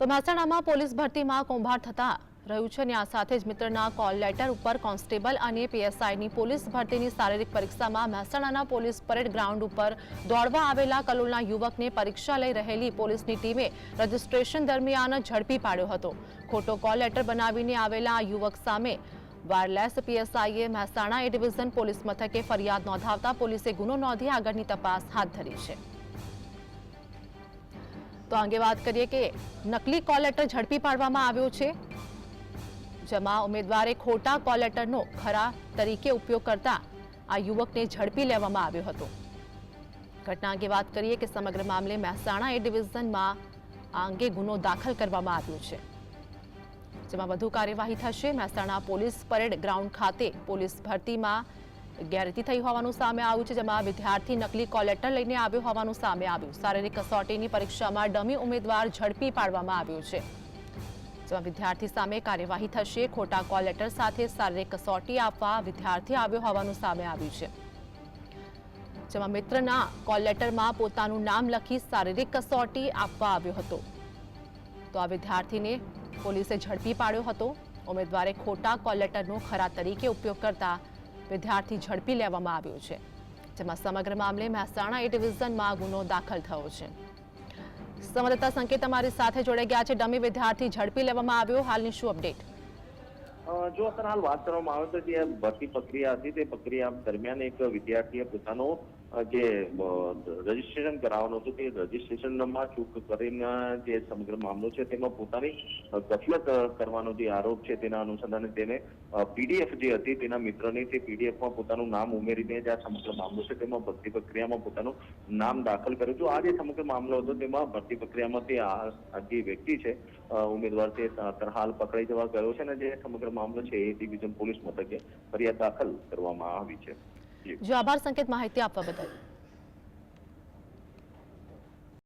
તો મહેસાણામાં પોલીસ ભરતીમાં કૌભાંડ થતા રહ્યું છે અને આ સાથે જ મિત્રના કોલ લેટર ઉપર કોન્સ્ટેબલ અને પીએસઆઈની પોલીસ ભરતીની શારીરિક પરીક્ષામાં મહેસાણાના પોલીસ પરેડ ગ્રાઉન્ડ ઉપર દોડવા આવેલા કલોલના યુવકને પરીક્ષા લઈ રહેલી પોલીસની ટીમે રજીસ્ટ્રેશન દરમિયાન ઝડપી પાડ્યો હતો। ખોટો કોલ લેટર બનાવીને આવેલા આ યુવક સામે વાયરલેસ પીએસઆઈએ મહેસાણા એ ડિવિઝન પોલીસ મથકે ફરિયાદ નોંધાવતા પોલીસે ગુનો નોંધી આગળની તપાસ હાથ ધરી છે। તો અંગે વાત કરીએ કે નકલી કોલ લેટર ઝડપી પાડવામાં આવ્યો છે, જેમાં ઉમેદવારે ખોટા કોલ લેટરનો ખરા તરીકે ઉપયોગ કરતા આ યુવકને ઝડપી લેવામાં આવ્યો હતો। ઘટના અંગે વાત કરીએ કે સમગ્ર મામલે મહેસાણા એ ડિવિઝનમાં આ અંગે ગુનો દાખલ કરવામાં આવ્યો છે, જેમાં વધુ કાર્યવાહી થશે। મહેસાણા પોલીસ પરેડ ગ્રાઉન્ડ ખાતે પોલીસ ભરતીમાં ગેરરીતિ થઈ હોવાનું સામે આવ્યું છે, જેમાં વિદ્યાર્થી નકલી કોલ લેટર લઈને આવ્યો હોવાનું સામે આવ્યું। શારીરિક કસોટીની પરીક્ષામાં ડમી ઉમેદવાર ઝડપી પાડવામાં આવ્યો છે, જેમાં વિદ્યાર્થી સામે કાર્યવાહી થશે। ખોટા કોલ લેટર સાથે શારીરિક કસોટી આપવા વિદ્યાર્થી આવ્યો હોવાનું સામે આવ્યું છે, જેમાં મિત્રના કોલ લેટરમાં પોતાનું નામ લખી શારીરિક કસોટી આપવા આવ્યો હતો। તો આ વિદ્યાર્થીને પોલીસે ઝડપી પાડ્યો હતો। ઉમેદવારે ખોટા કોલ લેટરનો ખરા તરીકે ઉપયોગ કરતા વિદ્યાર્થી ઝડપી લેવામાં આવ્યો છે, જેમાં સમગ્ર મામલે મહેસાણા એ ડિવિઝનમાં ગુનો દાખલ થયો છે। સંવાદદાતા સંકેત અમારી સાથે જોડાઈ ગયા છે। ડમી વિદ્યાર્થી ઝડપી લેવામાં આવ્યો, હાલની શું અપડેટ? જો સર હાલ વાત કરવામાં આવે તો જે ભરતી પ્રક્રિયા હતી તે પ્રક્રિયા દરમિયાન એક વિદ્યાર્થીએ પોતાનો જે રજીસ્ટ્રેશન કરાવવાનું હતું તે રજીસ્ટ્રેશનમાં ચૂક કરીને જે સમગ્ર મામલો છે તેમાં પોતાની ગફલત કરવાનો જે આરોપ છે તેના અનુસંધાને તેને પીડીએફ જે હતી તેના મિત્રની તે પીડીએફમાં પોતાનું નામ ઉમેરીને જે આ સમગ્ર મામલો છે તેમાં ભરતી પ્રક્રિયામાં પોતાનું નામ દાખલ કર્યું હતું। આ જે સમગ્ર મામલો હતો તેમાં ભરતી પ્રક્રિયામાં તે આ જે વ્યક્તિ છે ઉમેદવાર તે હાલ પકડાઈ જવા ગયો છે અને જે સમગ્ર મામલો છે એ ડિવિઝન પોલીસ મથકે ફરિયાદ દાખલ કરવામાં આવી છે। જો આભાર સંકેત માહિતી આપવા બદલ।